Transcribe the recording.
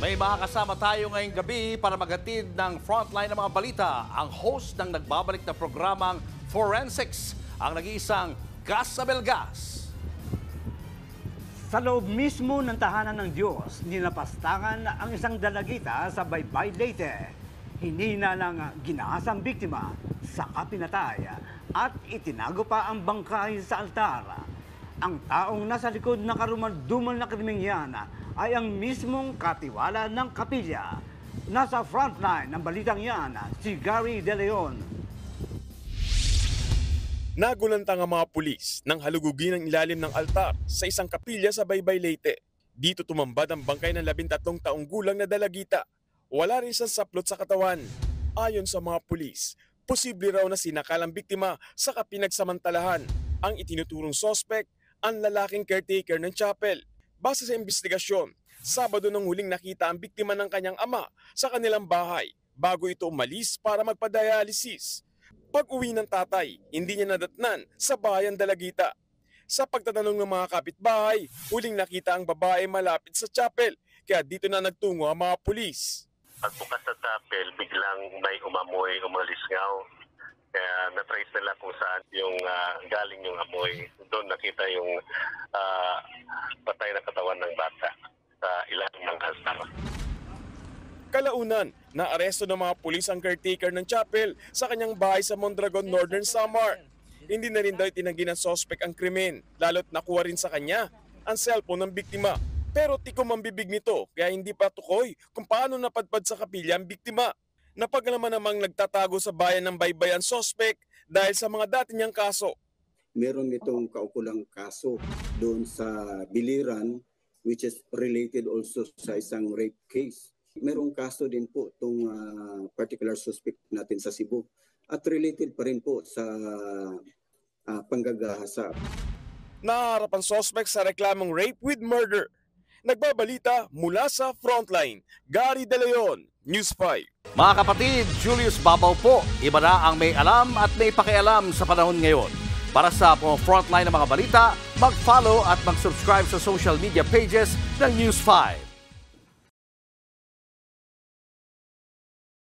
May mga kasama tayo ngayong gabi para maghatid ng frontline ng mga balita. Ang host ng nagbabalik na programang Forensics, ang nag-iisang Gas Abelgas. Sa loob mismo ng tahanan ng Diyos, nilapastangan ang isang dalagita sa Baybay, Leyte. Hinina ng ginahasang biktima sa pinatay at itinago pa ang bangkay sa altar. Ang taong nasa likod ng karumaldumal na krimeng yan ay ang mismong katiwala ng kapilya. Nasa frontline ng balitang yan, si Gary De Leon. Nagulantang ang mga pulis nang halugugin ang ilalim ng altar sa isang kapilya sa Baybay, Leyte. Dito tumambad ang bangkay ng 13 taong gulang na dalagita. Wala rin siyang saplot sa katawan. Ayon sa mga pulis, posible raw na sinakal ang biktima sa pinagsamantalahan. Ang itinuturong sospek, ang lalaking caretaker ng chapel. Base sa investigasyon, Sabado nang huling nakita ang biktima ng kanyang ama sa kanilang bahay bago ito umalis para magpa-dialysis. Pag-uwi ng tatay, hindi niya nadatnan sa bayan Dalagita. Sa pagtatanong ng mga kapitbahay, huling nakita ang babae malapit sa chapel, kaya dito na nagtungo ang mga pulis. Pagbukas sa chapel, biglang may umamoy, umalisngaw. Kaya na-trace nila kung saan yung galing yung amoy. Doon nakita yung patay na katawan ng bata sa ilalim ng altar. Kalaunan, naaresto ng mga pulis ang caretaker ng chapel sa kanyang bahay sa Mondragon, Northern Samar. Hindi na rin daw itinanggi ng sospek ang krimen, lalo't nakuha rin sa kanya ang cellphone ng biktima. Pero tikom ang bibig nito, kaya hindi pa tukoy kung paano napadpad sa kapilya ang biktima. Napaglaman namang nagtatago sa bayan ng Baybay ang sospek dahil sa mga dati niyang kaso. Meron itong kaukulang kaso doon sa Biliran, which is related also sa isang rape case. Merong kaso din po itong particular suspect natin sa Cebu at related pa rin po sa panggagahasa. Naharap ang sospek sa reklamong rape with murder. Nagbabalita mula sa frontline, Gary De Leon, News 5. Mga kapatid, Julius Babaw po. Iba na ang may alam at may pakialam sa panahon ngayon. Para sa frontline ng mga balita, mag-follow at mag-subscribe sa social media pages ng News 5.